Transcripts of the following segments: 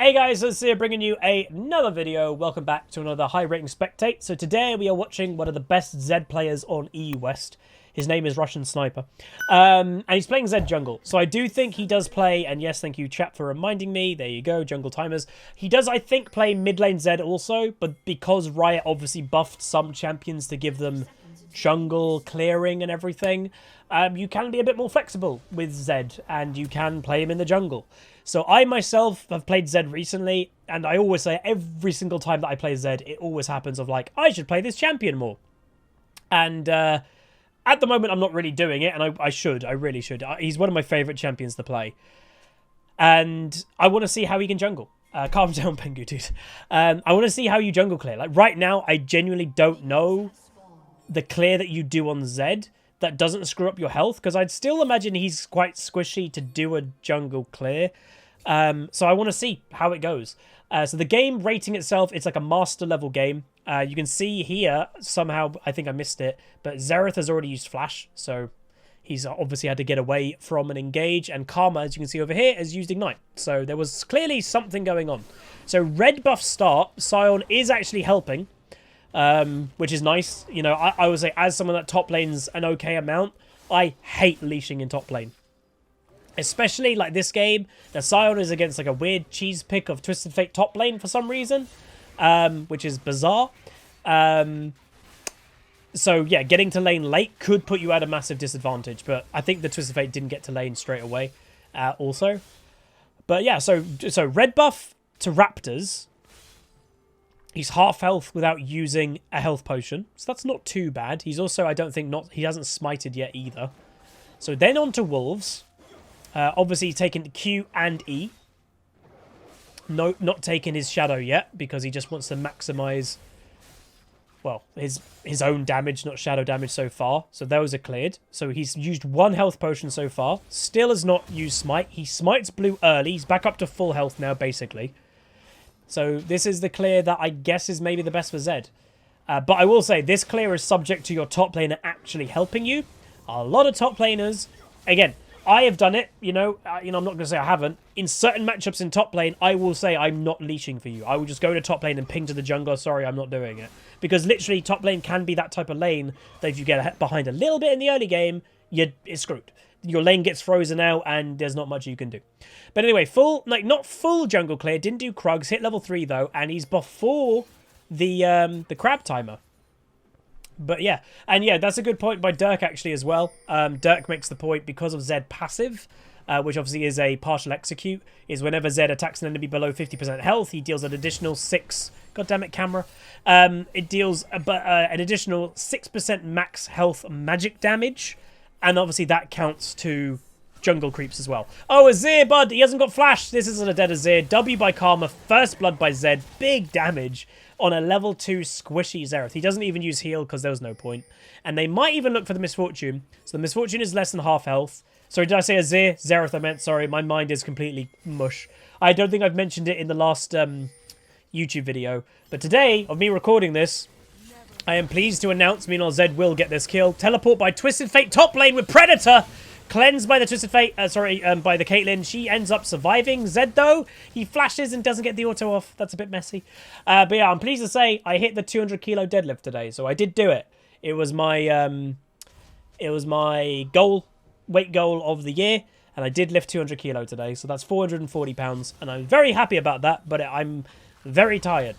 Hey guys, it's here bringing you another video. Welcome back to another high rating spectate. So today we are watching one of the best Zed players on EU West. His name is Russian Sniper. And he's playing Zed jungle. So I do think he does play, and yes, thank you chat for reminding me. There you go, jungle timers. He does, I think, play mid lane Zed also, but because Riot obviously buffed some champions to give them jungle clearing and everything, you can be a bit more flexible with Zed, and you can play him in the jungle. So I myself have played Zed recently, and I always say every single time that I play Zed, it always happens of like, I should play this champion more. And at the moment, I'm not really doing it, and I really should. He's one of my favourite champions to play. And I want to see how he can jungle. Calm down, Pengu, dude. I want to see how you jungle clear. Like, right now, I genuinely don't know the clear that you do on Zed that doesn't screw up your health, because I'd still imagine he's quite squishy to do a jungle clear. So I want to see how it goes. So the game rating itself, it's like a master level game. You can see here, somehow, I think I missed it, but Xerath has already used Flash, so he's obviously had to get away from an engage, and Karma, as you can see over here, has used Ignite. So there was clearly something going on. So red buff start, Sion is actually helping, which is nice. You know, I would say as someone that top lanes an okay amount, I hate leashing in top lane. Especially like this game, the Sion is against like a weird cheese pick of Twisted Fate top lane for some reason, which is bizarre. So yeah, getting to lane late could put you at a massive disadvantage, but I think the Twisted Fate didn't get to lane straight away also. But yeah, so red buff to Raptors. He's half health without using a health potion, so that's not too bad. He's also, I don't think, he hasn't smited yet either. So then on to Wolves. Obviously, he's taken Q and E. No, not taken his Shadow yet, because he just wants to maximize, well, his own damage, not Shadow damage so far. So those are cleared. So he's used one health potion so far. Still has not used Smite. He smites blue early. He's back up to full health now, basically. So this is the clear that I guess is maybe the best for Zed. But I will say, this clear is subject to your top laner actually helping you. A lot of top laners, again, I have done it, I'm not going to say I haven't. In certain matchups in top lane, I will say I'm not leashing for you. I will just go to top lane and ping to the jungler, sorry, I'm not doing it. Because literally, top lane can be that type of lane that if you get behind a little bit in the early game, it's screwed. Your lane gets frozen out and there's not much you can do. But anyway, not full jungle clear, didn't do Krugs, hit level 3 though, and he's before the crab timer. But yeah, and yeah, that's a good point by Dirk actually as well. Dirk makes the point because of Zed passive, which obviously is a partial execute, is whenever Zed attacks an enemy below 50% health, he deals an additional 6... God damn it, camera. It deals an additional 6% max health magic damage, and obviously that counts to jungle creeps as well. Oh, Azir, bud, he hasn't got flash. This isn't a dead Azir. W by Karma, first blood by Zed, big damage on a level 2 squishy Xerath. He doesn't even use heal because there was no point. And they might even look for the Misfortune. So the Misfortune is less than half health. Sorry, did I say Azir? Xerath I meant, sorry. My mind is completely mush. I don't think I've mentioned it in the last YouTube video. But today, of me recording this, I am pleased to announce, meanwhile Zed will get this kill. Teleport by Twisted Fate top lane with Predator. Cleansed by the Twisted Fate, by the Caitlyn. She ends up surviving. Zed, though, he flashes and doesn't get the auto off. That's a bit messy. But yeah, I'm pleased to say I hit the 200 kilo deadlift today, so I did do it. It was my weight goal of the year, and I did lift 200 kilo today, so that's 440 pounds, and I'm very happy about that, but I'm very tired.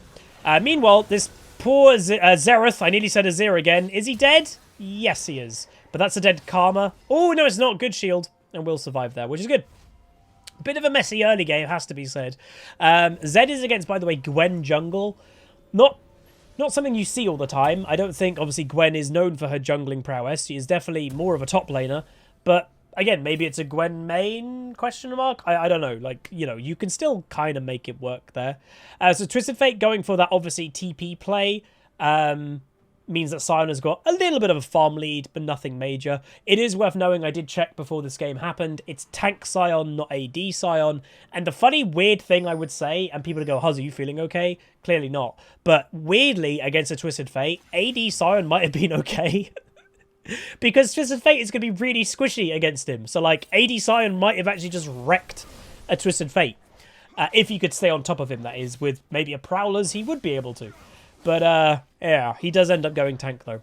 Meanwhile, this poor Xerath, I nearly said Azir again. Is he dead? Yes, he is. But that's a dead Karma. Oh, no, it's not. Good shield. And we'll survive there, which is good. Bit of a messy early game, has to be said. Zed is against, by the way, Gwen jungle. Not something you see all the time. I don't think, obviously, Gwen is known for her jungling prowess. She is definitely more of a top laner. But, again, maybe it's a Gwen main, question mark? I don't know. Like, you can still kind of make it work there. So Twisted Fate going for that, obviously, TP play. Means that Sion has got a little bit of a farm lead, but nothing major. It is worth knowing, I did check before this game happened, it's tank Sion, not AD Sion. And the funny, weird thing I would say, and people would go, Huzz, are you feeling okay? Clearly not. But weirdly, against a Twisted Fate, AD Sion might have been okay. Because Twisted Fate is going to be really squishy against him. So, like, AD Sion might have actually just wrecked a Twisted Fate. If he could stay on top of him, that is. With maybe a Prowlers, he would be able to. But, yeah, he does end up going tank, though.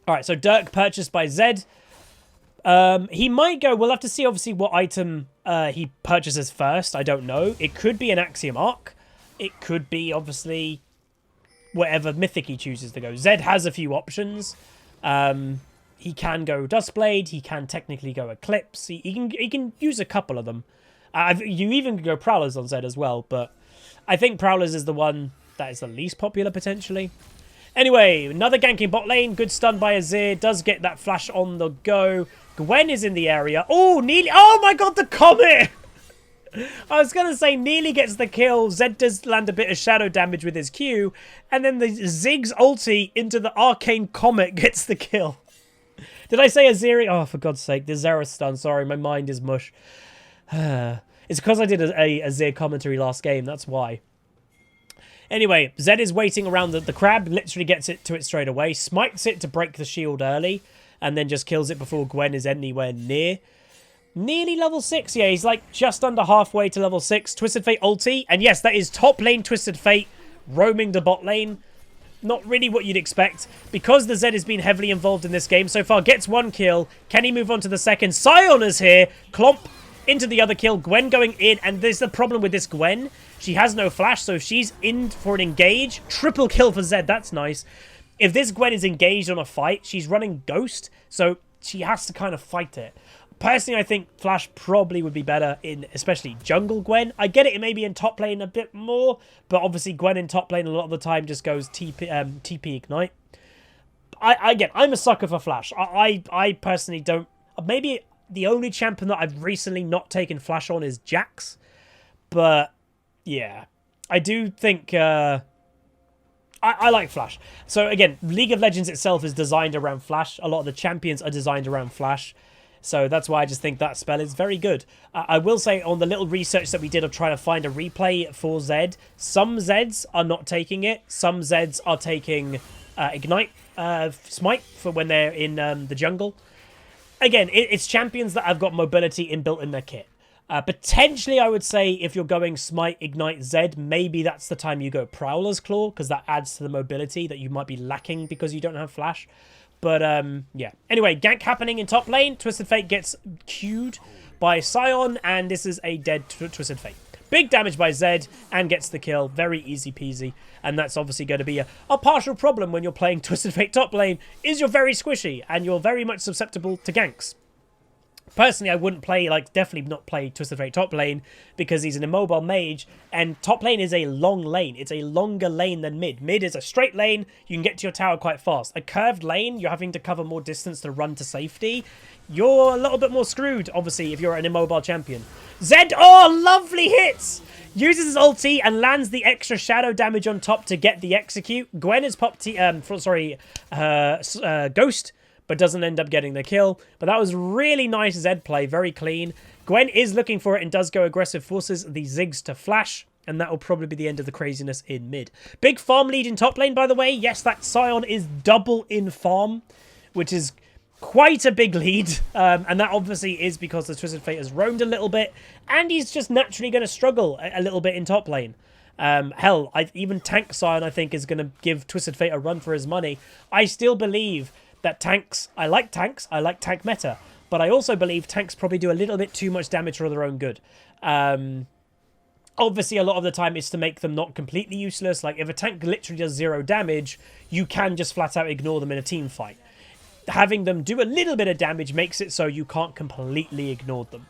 All right, so Dirk purchased by Zed. He might go... We'll have to see, obviously, what item he purchases first. I don't know. It could be an Axiom Arc. It could be, obviously, whatever mythic he chooses to go. Zed has a few options. He can go Dustblade. He can technically go Eclipse. He can use a couple of them. You even can go Prowlers on Zed as well, but I think Prowlers is the one that is the least popular, potentially. Anyway, another ganking bot lane. Good stun by Azir. Does get that flash on the go. Gwen is in the area. Oh, nearly. Oh my god, the comet! I was going to say nearly gets the kill. Zed does land a bit of shadow damage with his Q. And then the Ziggs ulti into the Arcane Comet gets the kill. Did I say Aziri? Oh, for God's sake. The Zera stun. Sorry, my mind is mush. It's because I did a Azir commentary last game. That's why. Anyway, Zed is waiting around the crab. Literally gets it to it straight away. Smites it to break the shield early. And then just kills it before Gwen is anywhere near. Nearly level 6. Yeah, he's like just under halfway to level 6. Twisted Fate ulti. And yes, that is top lane Twisted Fate roaming the bot lane. Not really what you'd expect. Because the Zed has been heavily involved in this game so far. Gets one kill. Can he move on to the second? Sion is here. Clomp into the other kill. Gwen going in. And there's the problem with this Gwen. She has no flash. So if she's in for an engage. Triple kill for Zed. That's nice. If this Gwen is engaged on a fight, she's running Ghost. So she has to kind of fight it. Personally, I think Flash probably would be better in especially jungle Gwen. I get it maybe in top lane a bit more, but obviously Gwen in top lane a lot of the time just goes TP Ignite. I'm a sucker for Flash. I personally don't... Maybe the only champion that I've recently not taken Flash on is Jax. But, yeah. I do think... I like Flash. So, again, League of Legends itself is designed around Flash. A lot of the champions are designed around Flash. So that's why I just think that spell is very good. I will say on the little research that we did of trying to find a replay for Zed, some Zeds are not taking it. Some Zeds are taking Ignite Smite for when they're in the jungle. Again, it's champions that have got mobility inbuilt in their kit. Potentially, I would say if you're going Smite, Ignite, Zed, maybe that's the time you go Prowler's Claw, because that adds to the mobility that you might be lacking because you don't have Flash. But, yeah. Anyway, gank happening in top lane. Twisted Fate gets queued by Sion, and this is a dead Twisted Fate. Big damage by Zed, and gets the kill. Very easy peasy. And that's obviously going to be a partial problem when you're playing Twisted Fate top lane, is you're very squishy, and you're very much susceptible to ganks. Personally, I wouldn't play, definitely not play Twisted Fate top lane because he's an immobile mage, and top lane is a long lane. It's a longer lane than mid. Mid is a straight lane. You can get to your tower quite fast. A curved lane, you're having to cover more distance to run to safety. You're a little bit more screwed, obviously, if you're an immobile champion. Zed, oh, lovely hits! Uses his ulti and lands the extra shadow damage on top to get the execute. Gwen is popped, Ghost, but doesn't end up getting the kill. But that was really nice Zed play, very clean. Gwen is looking for it and does go aggressive, forces the Ziggs to flash, and that will probably be the end of the craziness in mid. Big farm lead in top lane, by the way. Yes, that Sion is double in farm, which is quite a big lead. And that obviously is because the Twisted Fate has roamed a little bit, and he's just naturally going to struggle a little bit in top lane. Hell, even tank Sion, I think, is going to give Twisted Fate a run for his money. I still believe that tanks, I like tank meta, but I also believe tanks probably do a little bit too much damage for their own good. Obviously, a lot of the time it's to make them not completely useless. Like, if a tank literally does 0 damage, you can just flat out ignore them in a team fight. Having them do a little bit of damage makes it so you can't completely ignore them.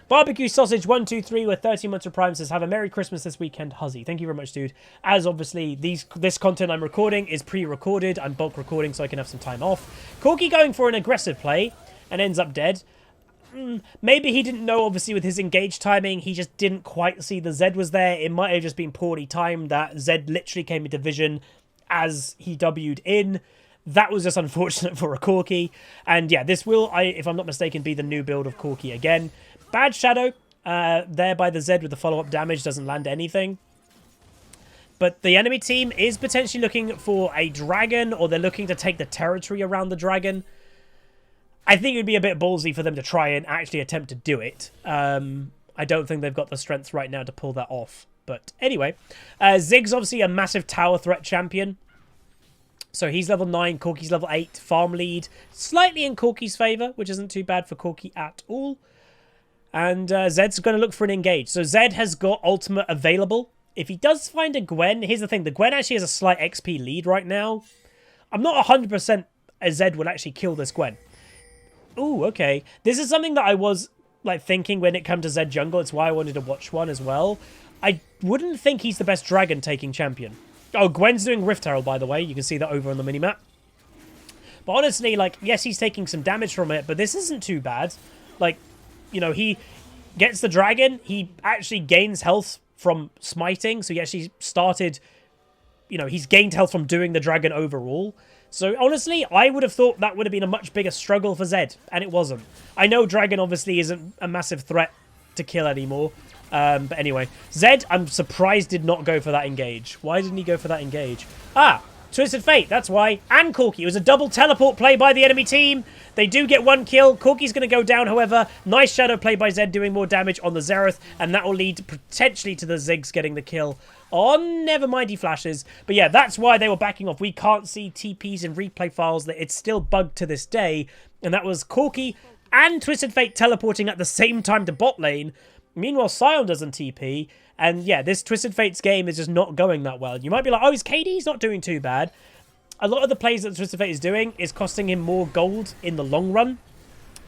Barbecue Sausage 123 with 30 months of Prime says, have a Merry Christmas this weekend, Huzzy. Thank you very much, dude. As obviously this content I'm recording is pre-recorded. I'm bulk recording so I can have some time off. Corki going for an aggressive play and ends up dead. Maybe he didn't know, obviously, with his engage timing. He just didn't quite see the Zed was there. It might have just been poorly timed that Zed literally came into vision as he W'd in. That was just unfortunate for a Corki. And yeah, this will, if I'm not mistaken, be the new build of Corki again. Bad shadow there by the Zed with the follow-up damage. Doesn't land anything. But the enemy team is potentially looking for a dragon, or they're looking to take the territory around the dragon. I think it would be a bit ballsy for them to try and actually attempt to do it. I don't think they've got the strength right now to pull that off. But anyway, Zig's obviously a massive tower threat champion. So he's level 9, Corki's level 8, farm lead. Slightly in Corki's favour, which isn't too bad for Corki at all. And Zed's going to look for an engage. So Zed has got ultimate available. If he does find a Gwen, here's the thing. The Gwen actually has a slight XP lead right now. I'm not 100% a Zed will actually kill this Gwen. Ooh, okay. This is something that I was like thinking when it comes to Zed jungle. It's why I wanted to watch one as well. I wouldn't think he's the best dragon taking champion. Oh, Gwen's doing Rift Herald, by the way. You can see that over on the minimap. But honestly, like, yes, he's taking some damage from it, but this isn't too bad. Like, you know, he gets the dragon. He actually gains health from smiting. So he actually started, you know, he's gained health from doing the dragon overall. So honestly, I would have thought that would have been a much bigger struggle for Zed, and it wasn't. I know dragon obviously isn't a massive threat to kill anymore. But anyway, Zed, I'm surprised, did not go for that engage. Why didn't he go for that engage? Ah, Twisted Fate, that's why. And Corki. It was a double teleport play by the enemy team. They do get one kill. Corki's going to go down, however. Nice shadow play by Zed, doing more damage on the Xerath, and that will lead potentially to the Ziggs getting the kill on never mind he flashes. But yeah, that's why they were backing off. We can't see TPs in replay files. That it's still bugged to this day. And that was Corki and Twisted Fate teleporting at the same time to bot lane. Meanwhile, Sion doesn't TP. And yeah, this Twisted Fate's game is just not going that well. You might be like, oh, is KD's not doing too bad? A lot of the plays that Twisted Fate is doing is costing him more gold in the long run.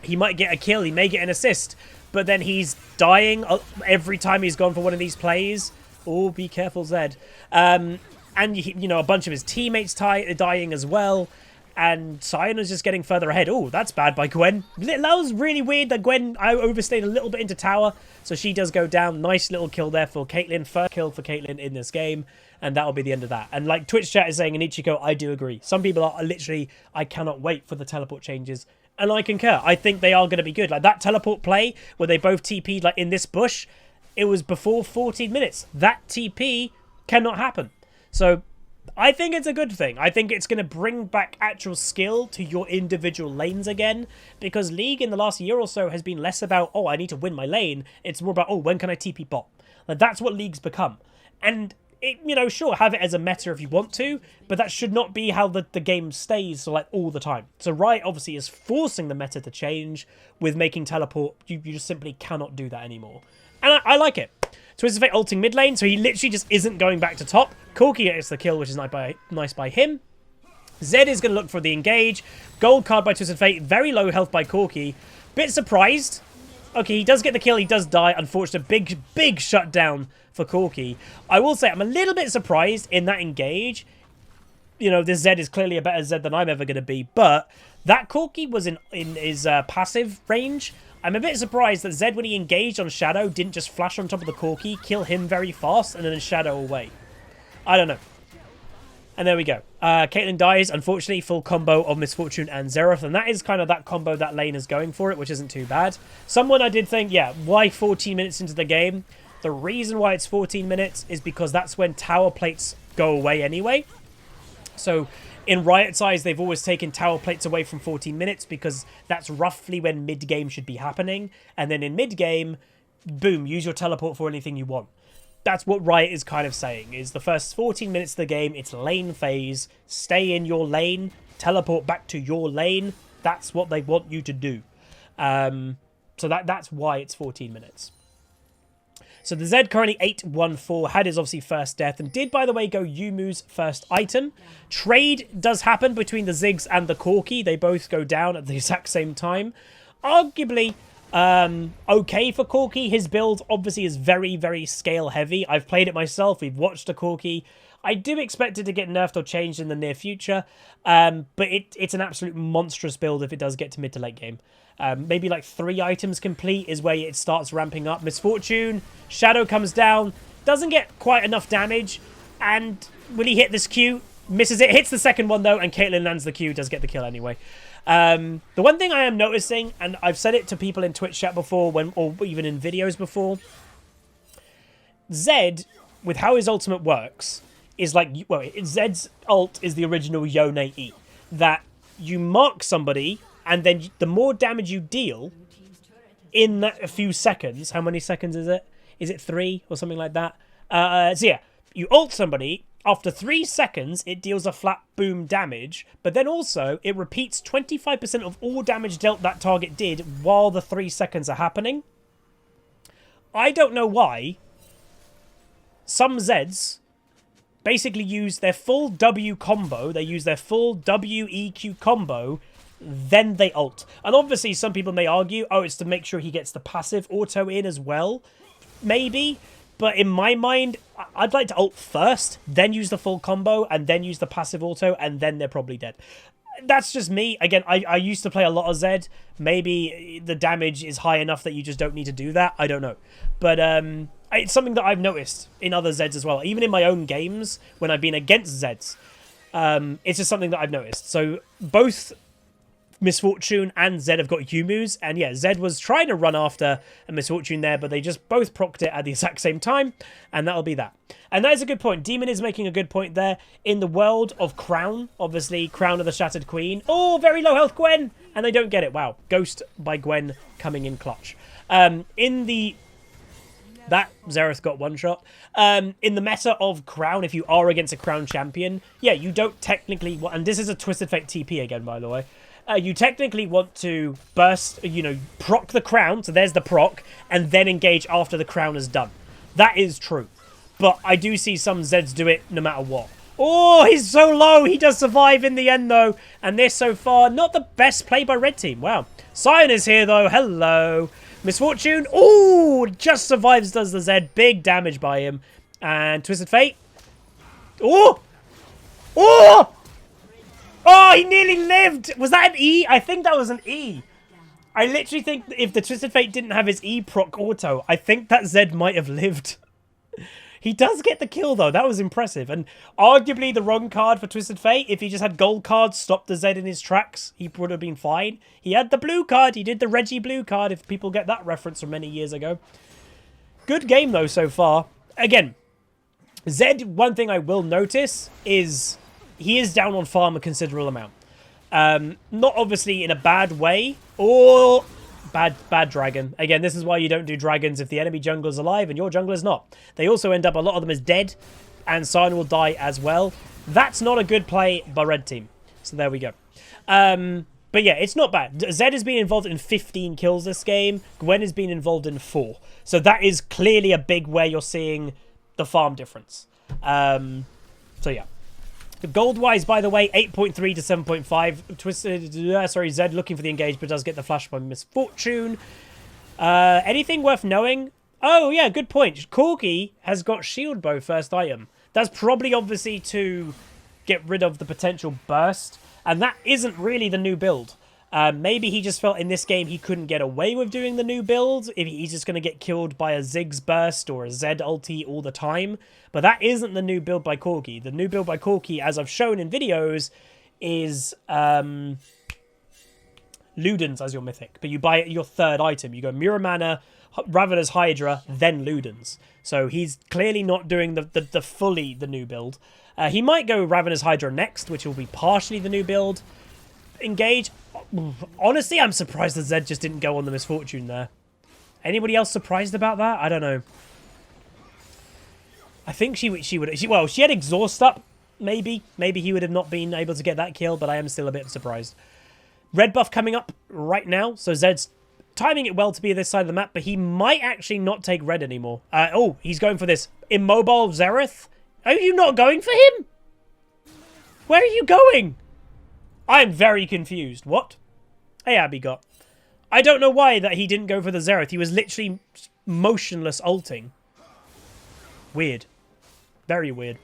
He might get a kill. He may get an assist. But then he's dying every time he's gone for one of these plays. Oh, be careful, Zed. And, you know, a bunch of his teammates are dying as well. And Sion is just getting further ahead. Oh, that's bad by Gwen. That was really weird that Gwen overstayed a little bit into tower. So she does go down. Nice little kill there for Caitlyn. First kill for Caitlyn in this game. And that'll be the end of that. And like Twitch chat is saying, in Ichiko, I do agree. Some people are literally, I cannot wait for the teleport changes. And I concur. I think they are going to be good. Like that teleport play where they both TP'd like in this bush, it was before 14 minutes. That TP cannot happen. So I think it's a good thing. I think it's going to bring back actual skill to your individual lanes again, because League in the last year or so has been less about, oh, I need to win my lane. It's more about, oh, when can I TP bot? Like, that's what League's become. And, it, you know, sure, have it as a meta if you want to, but that should not be how the game stays, so, like, all the time. So Riot obviously is forcing the meta to change with making teleport. You just simply cannot do that anymore. And I like it. Twisted Fate ulting mid lane, so he literally just isn't going back to top. Corki gets the kill, which is nice by him. Zed is going to look for the engage. Gold card by Twisted Fate. Very low health by Corki. Bit surprised. Okay, he does get the kill. He does die. Unfortunate, big shutdown for Corki. I will say I'm a little bit surprised in that engage. You know, this Zed is clearly a better Zed than I'm ever going to be. But that Corki was in his passive range. I'm a bit surprised that Zed, when he engaged on Shadow, didn't just flash on top of the Corki, kill him very fast, and then Shadow away. I don't know. And there we go. Caitlyn dies, unfortunately, full combo of Misfortune and Xerath, and that is kind of that combo that lane is going for it, which isn't too bad. Someone I did think, yeah, why 14 minutes into the game? The reason why it's 14 minutes is because that's when tower plates go away anyway. So in Riot's eyes, they've always taken tower plates away from 14 minutes because that's roughly when mid-game should be happening. And then in mid-game, boom, use your teleport for anything you want. That's what Riot is kind of saying, is the first 14 minutes of the game, it's lane phase. Stay in your lane, teleport back to your lane. That's what they want you to do. So that's why it's 14 minutes. So the Zed currently 8-1-4, had his obviously first death, and did, by the way, go Yumu's first item. Trade does happen between the Ziggs and the Corki. They both go down at the exact same time. Arguably, okay for Corki. His build obviously is very, very scale heavy. I've played it myself. We've watched a Corki. I do expect it to get nerfed or changed in the near future, but it's an absolute monstrous build if it does get to mid to late game. Maybe like 3 items complete is where it starts ramping up. Misfortune, Shadow comes down, doesn't get quite enough damage, and will he hit this Q? Misses it, hits the second one though, and Caitlyn lands the Q, does get the kill anyway. The one thing I am noticing, and I've said it to people in Twitch chat before, or even in videos before, Zed, with how his ultimate works, is like, well, Zed's ult is the original Yone E, that you mark somebody, and then the more damage you deal, in that few seconds. How many seconds is it? Is it 3 or something like that? So yeah, you ult somebody. After 3 seconds, it deals a flat boom damage, but then also it repeats 25% of all damage dealt that target did while the 3 seconds are happening. I don't know why some Zeds basically use their full W combo, they use their full WEQ combo, then they ult. And obviously some people may argue, oh, it's to make sure he gets the passive auto in as well. Maybe. But in my mind, I'd like to ult first, then use the full combo, and then use the passive auto, and then they're probably dead. That's just me. Again, I used to play a lot of Zed. Maybe the damage is high enough that you just don't need to do that. I don't know. But it's something that I've noticed in other Zeds as well. Even in my own games, when I've been against Zeds. It's just something that I've noticed. So both Misfortune and Zed have got Yumus, and yeah, Zed was trying to run after a Misfortune there, but they just both procced it at the exact same time, and that'll be that. And that is a good point. Demon is making a good point there. In the world of Crown, obviously, Crown of the Shattered Queen. Oh, very low health Gwen! And they don't get it. Wow. Ghost by Gwen coming in clutch. That Xerath got one shot. In the meta of Crown, if you are against a Crown champion, yeah, you don't technically... And this is a Twisted Fate TP again, by the way. You technically want to burst, proc the crown, so there's the proc, and then engage after the crown is done. That is true. But I do see some Zeds do it no matter what. Oh, he's so low. He does survive in the end, though. And this, so far, not the best play by Red Team. Wow. Sion is here, though. Hello. Misfortune. Oh, just survives, does the Zed. Big damage by him. And Twisted Fate. Oh! Oh! Oh, he nearly lived! Was that an E? I think that was an E. I literally think if the Twisted Fate didn't have his E proc auto, I think that Zed might have lived. He does get the kill, though. That was impressive. And arguably the wrong card for Twisted Fate. If he just had gold cards, stopped the Zed in his tracks, he would have been fine. He had the blue card. He did the Reggie blue card, if people get that reference from many years ago. Good game, though, so far. Again, Zed, one thing I will notice is... he is down on farm a considerable amount. Not obviously in a bad way, or bad dragon. Again, this is why you don't do dragons if the enemy jungler is alive and your jungler is not. They also end up, a lot of them is dead, and Sion will die as well. That's not a good play by Red Team. So there we go. But yeah, it's not bad. Zed has been involved in 15 kills this game. Gwen has been involved in 4. So that is clearly a big where you're seeing the farm difference. So yeah. Gold-wise, by the way, 8.3 to 7.5. Twisted, Zed looking for the engage, but does get the flash by Misfortune. Anything worth knowing? Oh, yeah, good point. Corgi has got Shield Bow first item. That's probably, obviously, to get rid of the potential burst. And that isn't really the new build. Maybe he just felt in this game he couldn't get away with doing the new build. If he's just going to get killed by a Ziggs burst or a Zed ulti all the time. But that isn't the new build by Corgi. The new build by Corgi, as I've shown in videos, is Ludens as your mythic. But you buy your third item. You go Mirror Mana, Ravener's Hydra, then Ludens. So he's clearly not doing the fully the new build. He might go Ravener's Hydra next, which will be partially the new build. Engage. Honestly, I'm surprised that Zed just didn't go on the Misfortune there. Anybody else surprised about that? I don't know. I think she would... well, she had Exhaust up, maybe. Maybe he would have not been able to get that kill, but I am still a bit surprised. Red buff coming up right now, so Zed's timing it well to be this side of the map, but he might actually not take red anymore. Oh, he's going for this immobile Xerath. Are you not going for him? Where are you going? I'm very confused. What? Hey, Abby got. I don't know why that he didn't go for the Xerath. He was literally motionless ulting. Weird. Very weird.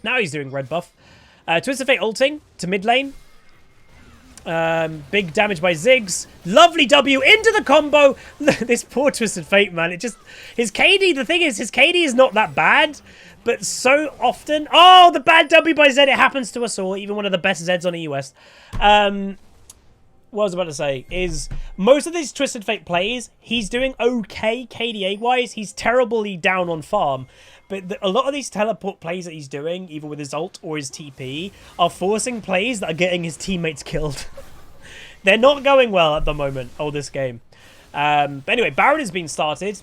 Now he's doing red buff. Twisted Fate ulting to mid lane. Big damage by Ziggs. Lovely W into the combo. This poor Twisted Fate, man. It just... his KD, the thing is, his KD is not that bad. But so often... oh, the bad W by Zed. It happens to us all. Even one of the best Zeds on EUS. What I was about to say is... most of these Twisted Fate plays, he's doing okay KDA-wise. He's terribly down on farm. But a lot of these teleport plays that he's doing, either with his ult or his TP, are forcing plays that are getting his teammates killed. They're not going well at the moment, this game. But anyway, Baron has been started.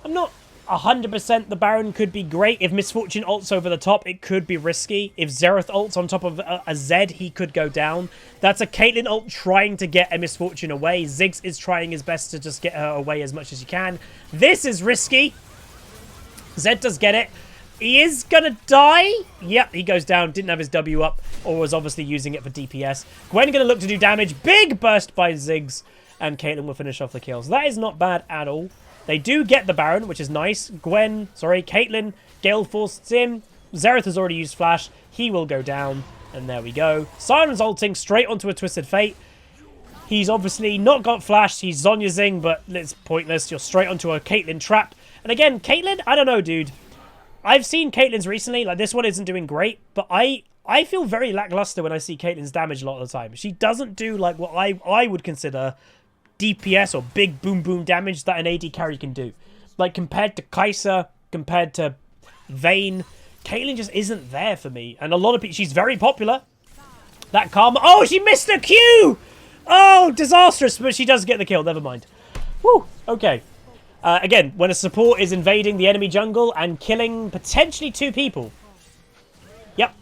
I'm not 100% the Baron could be great. If Misfortune ults over the top, it could be risky. If Xerath ults on top of a Zed, he could go down. That's a Caitlyn ult trying to get a Misfortune away. Ziggs is trying his best to just get her away as much as he can. This is risky. Zed does get it. He is going to die. Yep, he goes down. Didn't have his W up, or was obviously using it for DPS. Gwen going to look to do damage. Big burst by Ziggs, and Caitlyn will finish off the kills. That is not bad at all. They do get the Baron, which is nice. Caitlyn, Gale forced in. Xerath has already used Flash. He will go down, and there we go. Siren's ulting straight onto a Twisted Fate. He's obviously not got Flash. He's Zhonyazing, but it's pointless. You're straight onto a Caitlyn trap. And again, Caitlyn, I don't know, dude. I've seen Caitlyn's recently. Like, this one isn't doing great, but I feel very lackluster when I see Caitlyn's damage a lot of the time. She doesn't do, like, what I would consider DPS or big boom boom damage that an AD carry can do. Like, compared to Kai'Sa, compared to Vayne, Caitlyn just isn't there for me. And a lot of people, she's very popular. That Karma, oh, she missed the Q! Oh, disastrous, but she does get the kill, never mind. Woo, okay. Again, when a support is invading the enemy jungle and killing potentially 2 people. Yep.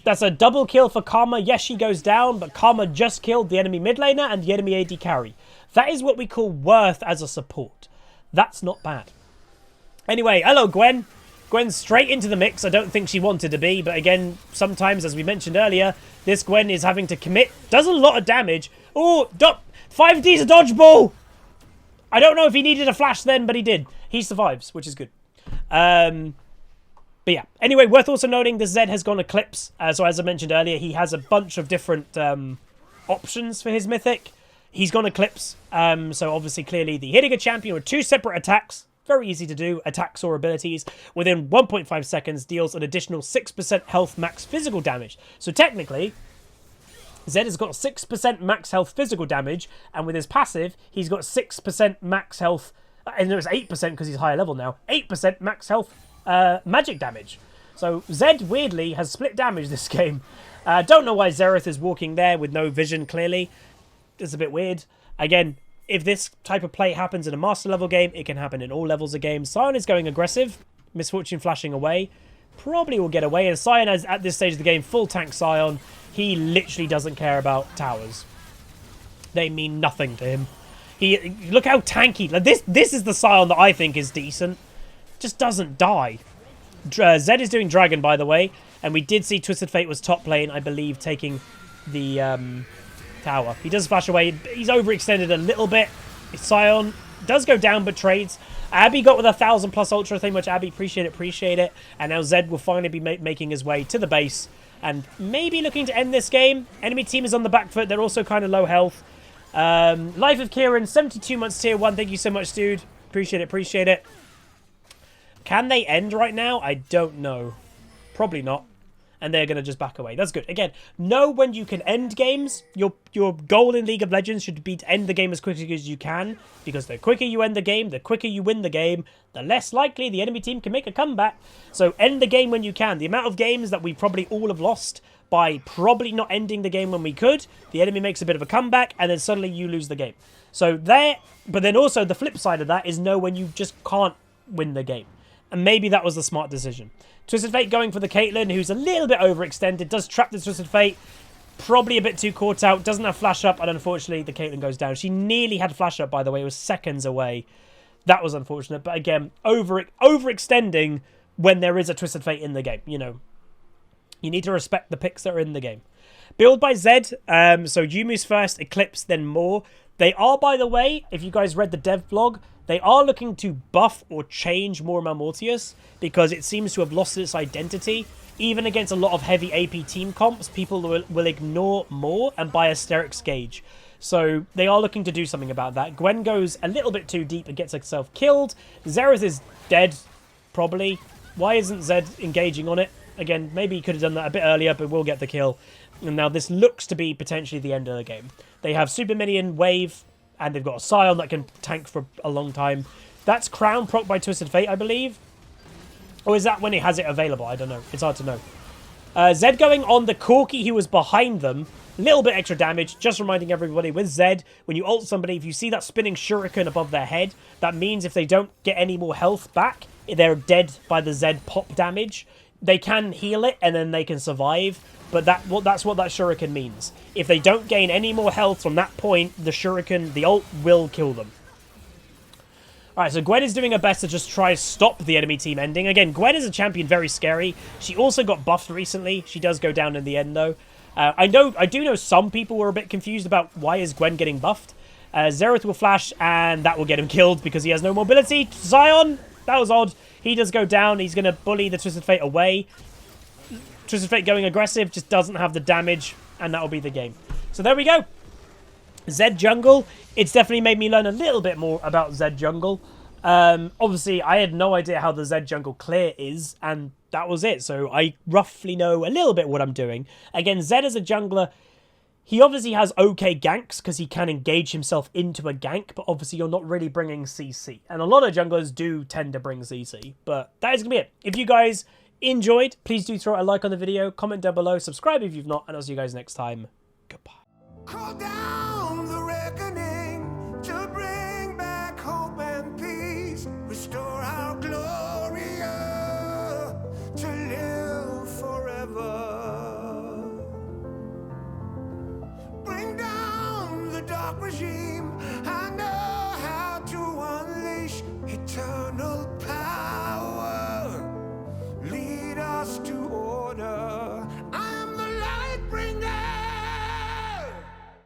That's a double kill for Karma. Yes, she goes down, but Karma just killed the enemy mid laner and the enemy AD carry. That is what we call worth as a support. That's not bad. Anyway, hello, Gwen. Gwen's straight into the mix. I don't think she wanted to be, but again, sometimes, as we mentioned earlier, this Gwen is having to commit. Does a lot of damage. Oh, 5D's a dodgeball! I don't know if he needed a flash then, but he did. He survives, which is good. But yeah. Anyway, worth also noting, the Zed has gone Eclipse. So as I mentioned earlier, he has a bunch of different options for his Mythic. He's gone Eclipse. So obviously, clearly, the hitting a champion with 2 separate attacks. Very easy to do. Attacks or abilities. Within 1.5 seconds, deals an additional 6% health max physical damage. So technically, Zed has got 6% max health physical damage, and with his passive, he's got 6% max health, and it was 8% because he's higher level now, 8% max health magic damage. So Zed, weirdly, has split damage this game. Don't know why Xerath is walking there with no vision, clearly. It's a bit weird. Again, if this type of play happens in a master level game, it can happen in all levels of games. Sion is going aggressive, Misfortune flashing away. Probably will get away, and Sion has, at this stage of the game, full tank Sion. He literally doesn't care about towers. They mean nothing to him. Look how tanky. Like this is the Sion that I think is decent. Just doesn't die. Zed is doing Dragon, by the way, and we did see Twisted Fate was top lane, I believe, taking the tower. He does flash away. He's overextended a little bit. Sion does go down, but trades. Abby got with 1,000 plus ultra. Thank you much, Abby. Appreciate it. And now Zed will finally be making his way to the base and maybe looking to end this game. Enemy team is on the back foot. They're also kind of low health. Life of Kieran, 72 months tier 1. Thank you so much, dude. Appreciate it. Can they end right now? I don't know. Probably not. And they're going to just back away. That's good. Again, know when you can end games. Your goal in League of Legends should be to end the game as quickly as you can. Because the quicker you end the game, the quicker you win the game, the less likely the enemy team can make a comeback. So end the game when you can. The amount of games that we probably all have lost by probably not ending the game when we could, the enemy makes a bit of a comeback, and then suddenly you lose the game. So there, but then also the flip side of that is know when you just can't win the game. And maybe that was the smart decision. Twisted Fate going for the Caitlyn, who's a little bit overextended, does trap the Twisted Fate, probably a bit too caught out, doesn't have flash up, and unfortunately the Caitlyn goes down. She nearly had flash up, by the way, it was seconds away. That was unfortunate, but again, overextending when there is a Twisted Fate in the game, you know. You need to respect the picks that are in the game. Build by Zed, so Yumu's first, Eclipse, then more. They are, by the way, if you guys read the dev blog, they are looking to buff or change Mortimer Mortius because it seems to have lost its identity. Even against a lot of heavy AP team comps, people will ignore more and buy Asterix Gauge. So they are looking to do something about that. Gwen goes a little bit too deep and gets herself killed. Xerath is dead, probably. Why isn't Zed engaging on it? Again, maybe he could have done that a bit earlier, but we'll get the kill. And now this looks to be potentially the end of the game. They have Super Minion Wave, and they've got a Sion that can tank for a long time. That's Crown proc by Twisted Fate, I believe. Or is that when it has it available? I don't know. It's hard to know. Zed going on the Corki who was behind them. Little bit extra damage. Just reminding everybody with Zed, when you ult somebody, if you see that spinning shuriken above their head, that means if they don't get any more health back, they're dead by the Zed pop damage. They can heal it and then they can survive, but that's what that shuriken means. If they don't gain any more health from that point, the shuriken, the ult, will kill them. Alright, so Gwen is doing her best to just try to stop the enemy team ending. Again, Gwen is a champion, very scary. She also got buffed recently. She does go down in the end, though. I do know some people were a bit confused about why is Gwen getting buffed. Xerath will flash, and that will get him killed because he has no mobility. Zion, that was odd. He does go down. He's going to bully the Twisted Fate away. Twisted Fate going aggressive, just doesn't have the damage, and that will be the game. So there we go. Zed jungle. It's definitely made me learn a little bit more about Zed jungle. Obviously, I had no idea how the Zed jungle clear is, and that was it. So I roughly know a little bit what I'm doing. Again, Zed as a jungler, he obviously has okay ganks because he can engage himself into a gank, but obviously you're not really bringing CC. And a lot of junglers do tend to bring CC, but that is going to be it. If you guys enjoyed, please do throw a like on the video, comment down below, subscribe if you've not, and I'll see you guys next time. Goodbye. Call down the reckoning to bring back hope and peace. Restore our glory to live forever. Bring down the dark regime. I know how to unleash eternal peace.